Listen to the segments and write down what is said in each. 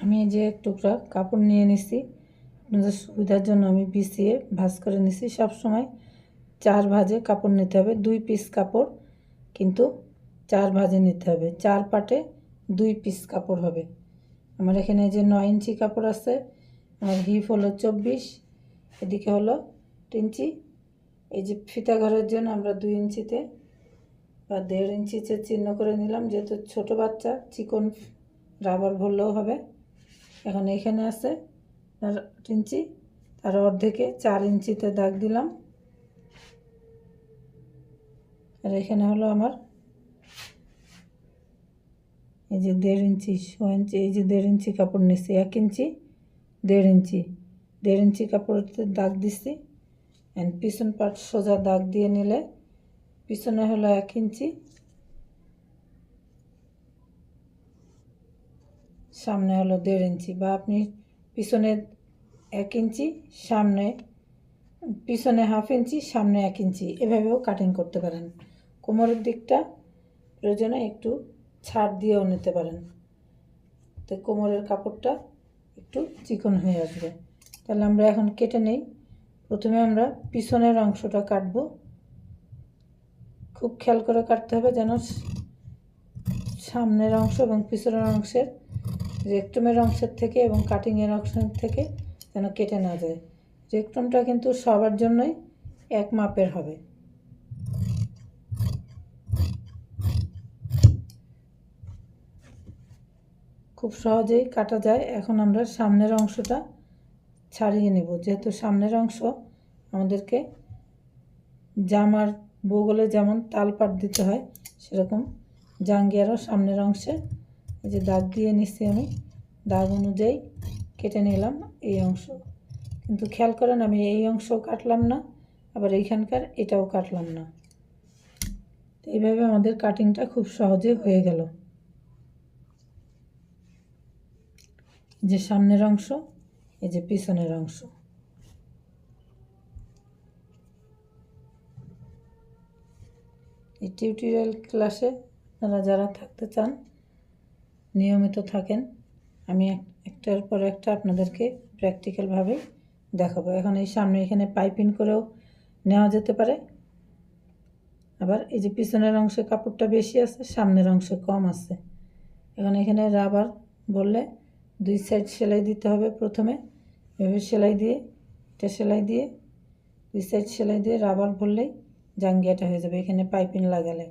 আমি এই যে এক টুকরা কাপড় নিয়ে নিছি, আপনাদের সুবিধার জন্য আমি বিছিয়ে ভাঁজ করে নিছি। সবসময় 4 ভাঁজে কাপড় নিতে হবে, 2 পিস কাপড় কিন্তু 4 ভাঁজে নিতে হবে, 4 পাটে 2 পিস কাপড় হবে। আমার এখানে যে 9 ইঞ্চি কাপড় আছে, আমার হিপ হলো 24, এদিকে হলো 8 ইঞ্চি। এই যে ফিতা ঘরের জন্য আমরা 2 ইঞ্চিতে বা 1.5 ইঞ্চিতে চিহ্ন করে নিলাম, যেহেতু ছোট বাচ্চা চিকন রাবার ভরলেও হবে। এখন এখানে আছে 8 ইঞ্চি, তার অর্ধেকে 4 ইঞ্চিতে দাগ দিলাম। আর এখানে হলো আমার এই যে 1.5 ইঞ্চি, 6 ইঞ্চি, এই যে 1.5 ইঞ্চি কাপড় নিচ্ছি, 1 ইঞ্চি 1.5 ইঞ্চি, 1.5 ইঞ্চি কাপড়তে দাগ দিচ্ছি। অ্যান্ড পিছন পাট সোজা দাগ দিয়ে নিলে পিছনে হলো 1 ইঞ্চি, সামনে হলো 1.5 ইঞ্চি, বা আপনি পিছনে 1 ইঞ্চি, সামনে পিছনে 1/2 ইঞ্চি, সামনে 1 ইঞ্চি, এভাবেও কাটিং করতে পারেন। কোমরের দিকটা প্রয়োজনে একটু ছাড় দিয়েও নিতে পারেন, তো কোমরের কাপড়টা একটু চিকন হয়ে আসবে। তাহলে আমরা এখন কেটে নেই। প্রথমে আমরা পিছনের অংশটা কাটব, খুব খেয়াল করে কাটতে হবে যেন সামনের অংশ এবং পিছনের অংশের রেক্টমের অংশের থেকে এবং কাটিংয়ের অংশের থেকে যেন কেটে না যায়। রেক্টমটা কিন্তু সবার জন্যই এক মাপের হবে। খুব সহজেই কাটা যায়। এখন আমরা সামনের অংশটা ছাড়িয়ে নেব, যেহেতু সামনের অংশ আমাদেরকে জামার বগলে যেমন তালপাট দিতে হয়, সেরকম জাঙ্গিয়ারও সামনের অংশে এই যে দাগ দিয়ে নিচ্ছি আমি, দাগ অনুযায়ী কেটে নিলাম এই অংশ। কিন্তু খেয়াল করেন আমি এই অংশ কাটলাম না, আবার এইখানকার এটাও কাটলাম না। তো এইভাবে আমাদের কাটিংটা খুব সহজে হয়ে গেল। যে সামনের অংশ, এই যে পিছনের অংশ। এই টিউটোরিয়াল ক্লাসে আপনারা যারা থাকতে চান, নিয়মিত থাকেন, আমি একটার পর একটা আপনাদেরকে প্র্যাকটিক্যালভাবে দেখাবো। এখন এই সামনে এখানে পাইপিং করেও নেওয়া যেতে পারে, আবার এই যে পিছনের অংশে কাপড়টা বেশি আছে, সামনের অংশে কম আছে। এখন এখানে রাবার বললে 2 সাইড সেলাই দিতে হবে। প্রথমে এভাবে সেলাই দিয়ে, এটা সেলাই দিয়ে, 2 সাইড সেলাই দিয়ে রাবার ভরলেই জাঙ্গিয়াটা হয়ে যাবে এখানে পাইপিং লাগালে।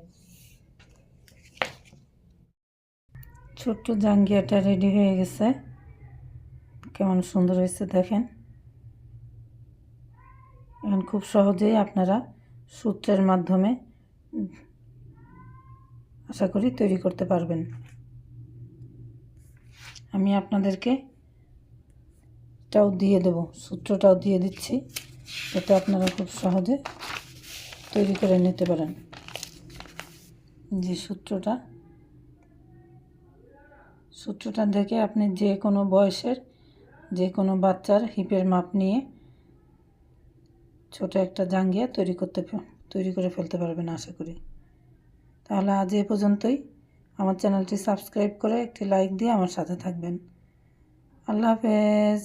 ছোট্ট জাঙ্গিয়াটা রেডি হয়ে গেছে, কেমন সুন্দর হয়েছে দেখেন। এখন খুব সহজেই আপনারা সূত্রের মাধ্যমে আশা করি তৈরি করতে পারবেন। আমি আপনাদেরকে এটাও দিয়ে দেব, সূত্রটাও দিয়ে দিচ্ছি, যাতে আপনারা খুব সহজে তৈরি করে নিতে পারেন। যে সূত্রটা দেখে আপনি যে কোনো বয়সের যে কোনো বাচ্চার হিপের মাপ নিয়ে ছোট একটা জাঙ্গিয়া তৈরি করে ফেলতে পারবেন আশা করি। তাহলে আজ এ পর্যন্তই। আমার চ্যানেলটি সাবস্ক্রাইব করে একটি লাইক দিয়ে আমার সাথে থাকবেন। আল্লাহ হাফেজ।